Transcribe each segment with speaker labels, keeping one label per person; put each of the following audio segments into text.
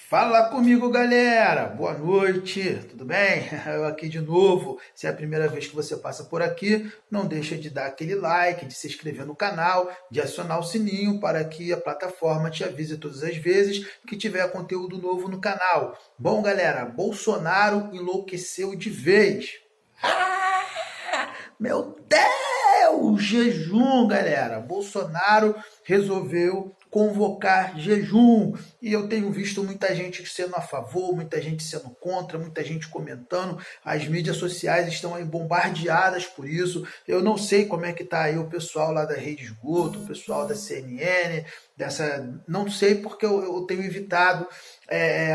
Speaker 1: Fala comigo, galera! Boa noite, tudo bem? Eu aqui de novo. Se é a primeira vez que você passa por aqui, não deixa de dar aquele like, de se inscrever no canal, de acionar o sininho para que a plataforma te avise todas as vezes que tiver conteúdo novo no canal. Bom, galera, Bolsonaro enlouqueceu de vez. Meu Deus! Jejum, galera! Bolsonaro resolveu convocar jejum. E eu tenho visto muita gente sendo a favor, muita gente sendo contra, muita gente comentando. As mídias sociais estão aí bombardeadas por isso. Eu não sei como é que tá aí o pessoal lá da Rede Esgoto, o pessoal da CNN, não sei porque eu tenho evitado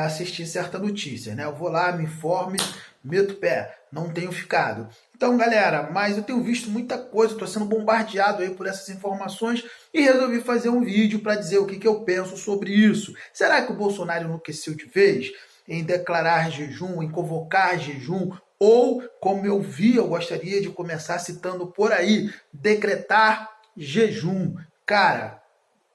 Speaker 1: assistir certa notícia, né? Eu vou lá, me informe, meto o pé, não tenho ficado. Então, galera, mas eu tenho visto muita coisa, estou sendo bombardeado aí por essas informações e resolvi fazer um vídeo para dizer o que eu penso sobre isso. Será que o Bolsonaro enlouqueceu de vez em declarar jejum, em convocar jejum? Ou, como eu gostaria de começar citando por aí, decretar jejum? Cara,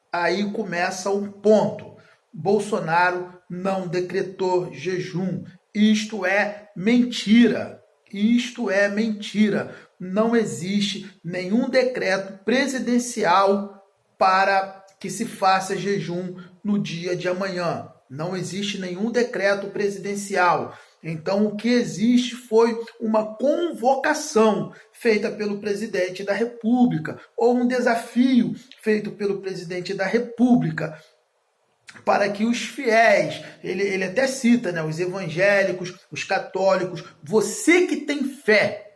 Speaker 1: aí começa um ponto. Bolsonaro não decretou jejum. Isto é mentira. Isto é mentira. Não existe nenhum decreto presidencial para que se faça jejum no dia de amanhã. Não existe nenhum decreto presidencial. Então, o que existe foi uma convocação feita pelo presidente da República, ou um desafio feito pelo presidente da República, para que os fiéis, ele até cita, né, os evangélicos, os católicos, você que tem fé,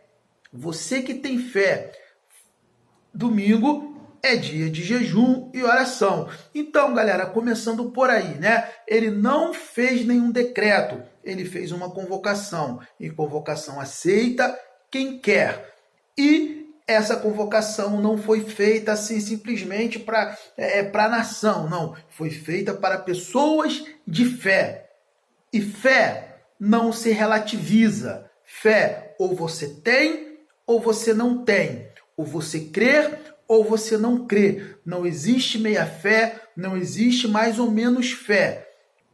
Speaker 1: domingo é dia de jejum e oração. Então, galera, começando por aí, né, ele não fez nenhum decreto, ele fez uma convocação, e convocação aceita quem quer. E essa convocação não foi feita assim simplesmente para a nação, não. Foi feita para pessoas de fé. E fé não se relativiza. Fé ou você tem ou você não tem. Ou você crê ou você não crê. Não existe meia fé, não existe mais ou menos fé.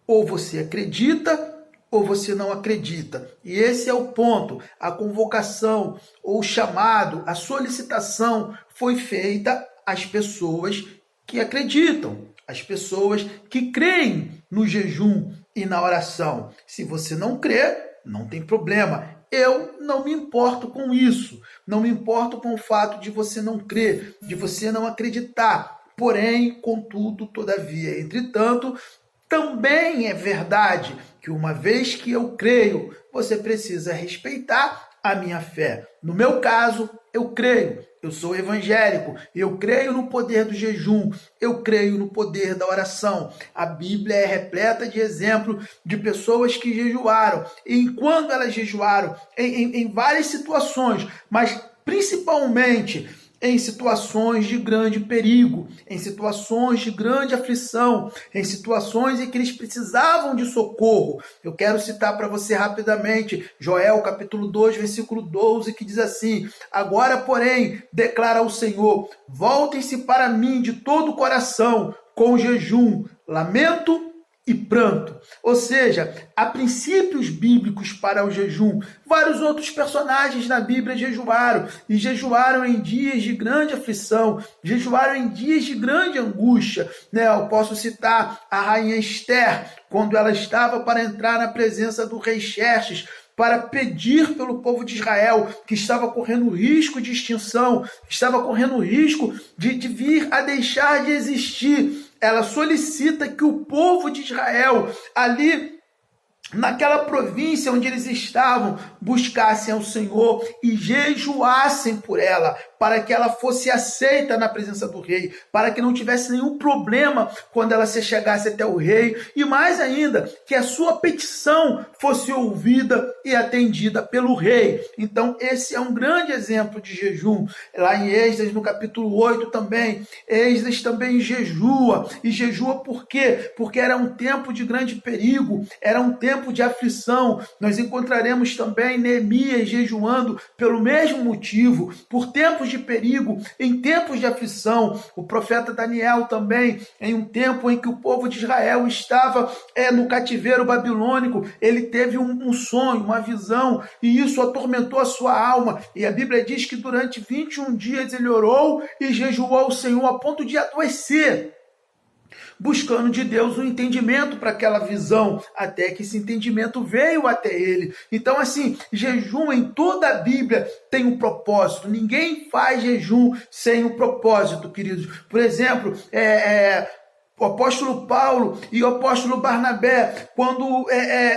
Speaker 1: Ou você acredita ou você não acredita. E esse é o ponto. A convocação, ou o chamado, a solicitação foi feita às pessoas que acreditam, às pessoas que creem no jejum e na oração. Se você não crê, não tem problema. Eu não me importo com isso. Não me importo com o fato de você não crer, de você não acreditar. Porém, contudo, todavia, entretanto, também é verdade que uma vez que eu creio, você precisa respeitar a minha fé. No meu caso, eu creio. Eu sou evangélico, eu creio no poder do jejum, eu creio no poder da oração. A Bíblia é repleta de exemplos de pessoas que jejuaram. E quando elas jejuaram, em várias situações, mas principalmente em situações de grande perigo, em situações de grande aflição, em situações em que eles precisavam de socorro. Eu quero citar para você rapidamente Joel capítulo 2, versículo 12, que diz assim: agora, porém, declara o Senhor, voltem-se para mim de todo o coração, com jejum, lamento e pranto. Ou seja, há princípios bíblicos para o jejum. Vários outros personagens na Bíblia jejuaram, e jejuaram em dias de grande aflição, jejuaram em dias de grande angústia. Eu posso citar a rainha Esther, quando ela estava para entrar na presença do rei Xerxes, para pedir pelo povo de Israel, que estava correndo risco de extinção, estava correndo risco de vir a deixar de existir. Ela solicita que o povo de Israel, ali naquela província onde eles estavam, buscassem ao Senhor e jejuassem por ela, para que ela fosse aceita na presença do rei, para que não tivesse nenhum problema quando ela se chegasse até o rei, e mais ainda, que a sua petição fosse ouvida e atendida pelo rei. Então, esse é um grande exemplo de jejum. Lá em Esdras, no capítulo 8 também, Esdras também jejua. E jejua por quê? Porque era um tempo de grande perigo, era um tempo de aflição. Nós encontraremos também Neemias jejuando pelo mesmo motivo, por tempos tempos de perigo, em tempos de aflição. O profeta Daniel também, em um tempo em que o povo de Israel estava no cativeiro babilônico, ele teve um sonho, uma visão, e isso atormentou a sua alma. E a Bíblia diz que durante 21 dias ele orou e jejuou ao Senhor a ponto de adoecer, buscando de Deus um entendimento para aquela visão, até que esse entendimento veio até ele. Então, assim, jejum em toda a Bíblia tem um propósito. Ninguém faz jejum sem um propósito, queridos. Por exemplo, o apóstolo Paulo e o apóstolo Barnabé, quando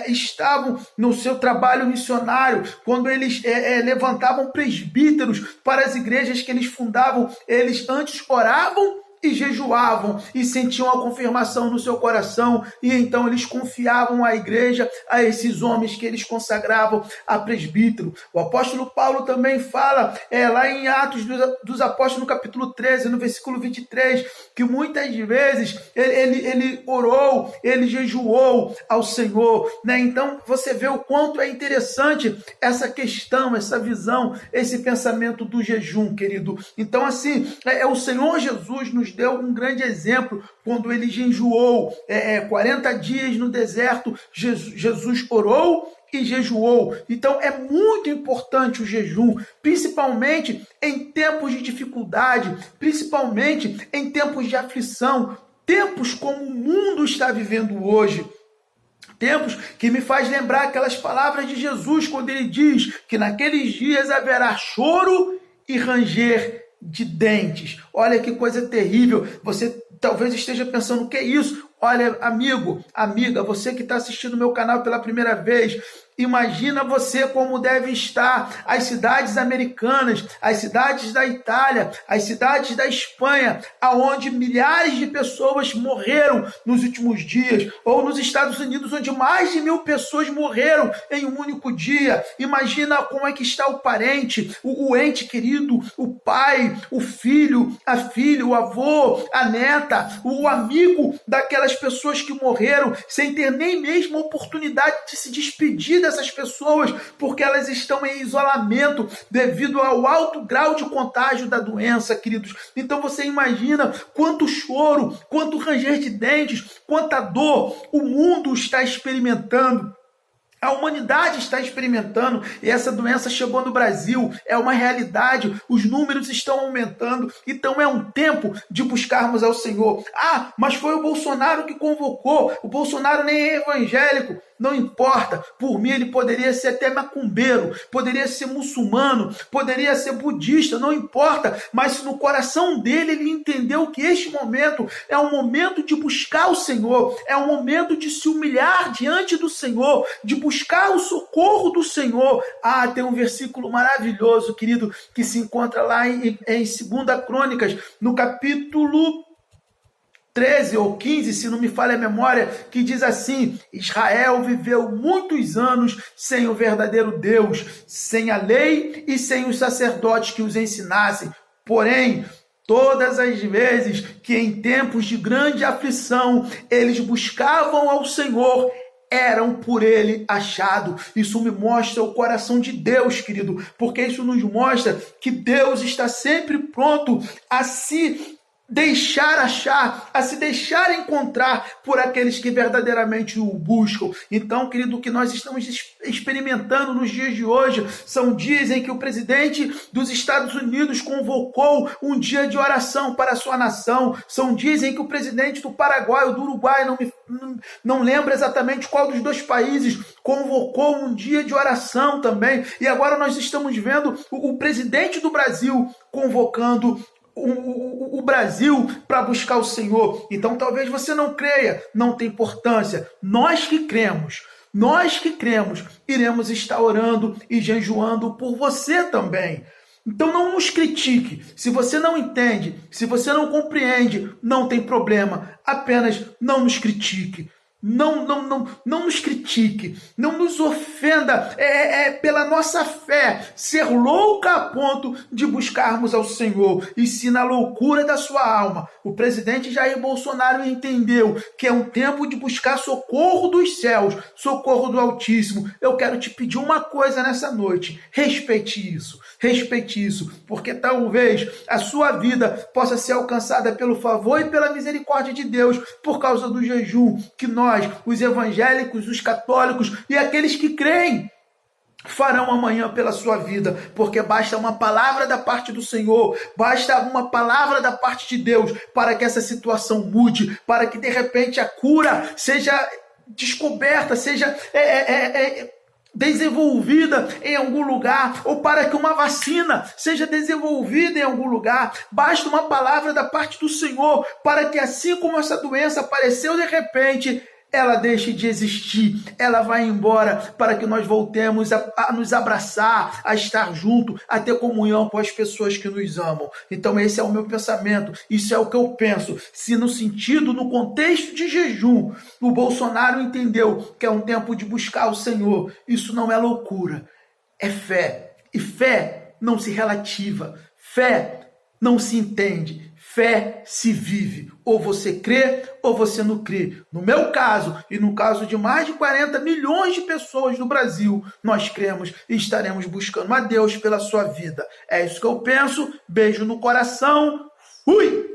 Speaker 1: estavam no seu trabalho missionário, quando eles levantavam presbíteros para as igrejas que eles fundavam, eles antes oravam e jejuavam e sentiam a confirmação no seu coração, e então eles confiavam à igreja, a esses homens que eles consagravam a presbítero. O apóstolo Paulo também fala lá em Atos dos Apóstolos, no capítulo 13, no versículo 23, que muitas vezes ele orou, ele jejuou ao Senhor, né? Então você vê o quanto é interessante essa questão, essa visão, esse pensamento do jejum, querido. Então, assim, o Senhor Jesus nos deu um grande exemplo quando ele jejuou 40 dias no deserto. Jesus orou e jejuou. Então é muito importante o jejum, principalmente em tempos de dificuldade, principalmente em tempos de aflição, tempos como o mundo está vivendo hoje. Tempos que me faz lembrar aquelas palavras de Jesus quando ele diz que naqueles dias haverá choro e ranger de dentes. Olha que coisa terrível. Você talvez esteja pensando, o que é isso? Olha, amigo, amiga, você que está assistindo meu canal pela primeira vez, imagina você como deve estar as cidades americanas, as cidades da Itália, as cidades da Espanha, aonde milhares de pessoas morreram nos últimos dias, ou nos Estados Unidos, onde mais de 1000 pessoas morreram em um único dia. Imagina como é que está o parente, o ente querido, o pai, o filho, a filha, o avô, a neta, o amigo daquelas pessoas que morreram, sem ter nem mesmo a oportunidade de se despedir dessas pessoas, porque elas estão em isolamento devido ao alto grau de contágio da doença, queridos. Então você imagina quanto choro, quanto ranger de dentes, quanta dor o mundo está experimentando. A humanidade está experimentando, e essa doença chegou no Brasil, é uma realidade, os números estão aumentando, então é um tempo de buscarmos ao Senhor. Ah, mas foi o Bolsonaro que convocou, o Bolsonaro nem é evangélico. Não importa, por mim ele poderia ser até macumbeiro, poderia ser muçulmano, poderia ser budista, não importa, mas se no coração dele ele entendeu que este momento é um momento de buscar o Senhor, é um momento de se humilhar diante do Senhor, de buscar o socorro do Senhor. Ah, tem um versículo maravilhoso, querido, que se encontra lá em 2 Crônicas, no capítulo 13 ou 15, se não me falha a memória, que diz assim: Israel viveu muitos anos sem o verdadeiro Deus, sem a lei e sem os sacerdotes que os ensinassem. Porém, todas as vezes que em tempos de grande aflição eles buscavam ao Senhor, eram por ele achados. Isso me mostra o coração de Deus, querido, porque isso nos mostra que Deus está sempre pronto a se deixar achar, a se deixar encontrar por aqueles que verdadeiramente o buscam. Então, querido, o que nós estamos experimentando nos dias de hoje são dias em que o presidente dos Estados Unidos convocou um dia de oração para a sua nação, são dias em que o presidente do Paraguai ou do Uruguai, não lembro exatamente qual dos dois países, convocou um dia de oração também, e agora nós estamos vendo o presidente do Brasil convocando o Brasil para buscar o Senhor. Então talvez você não creia, não tem importância. Nós que cremos, iremos estar orando e jejuando por você também. Então não nos critique. Se você não entende, se você não compreende, não tem problema. Apenas não nos critique. não nos critique, não nos ofenda pela nossa fé ser louca a ponto de buscarmos ao Senhor. E se na loucura da sua alma o presidente Jair Bolsonaro entendeu que é um tempo de buscar socorro dos céus, socorro do Altíssimo, eu quero te pedir uma coisa nessa noite: respeite isso, porque talvez a sua vida possa ser alcançada pelo favor e pela misericórdia de Deus por causa do jejum que nós, os evangélicos, os católicos e aqueles que creem, farão amanhã pela sua vida, porque basta uma palavra da parte do Senhor, basta uma palavra da parte de Deus para que essa situação mude, para que de repente a cura seja descoberta, seja desenvolvida em algum lugar, ou para que uma vacina seja desenvolvida em algum lugar. Basta uma palavra da parte do Senhor para que, assim como essa doença apareceu de repente, ela deixe de existir, ela vai embora, para que nós voltemos a nos abraçar, a estar junto, a ter comunhão com as pessoas que nos amam. Então esse é o meu pensamento, isso é o que eu penso. Se no contexto de jejum, o Bolsonaro entendeu que é um tempo de buscar o Senhor, isso não é loucura, é fé. E fé não se relativa, fé não se entende, fé se vive. Ou você crê ou você não crê. No meu caso e no caso de mais de 40 milhões de pessoas no Brasil, nós cremos e estaremos buscando a Deus pela sua vida. É isso que eu penso. Beijo no coração. Fui!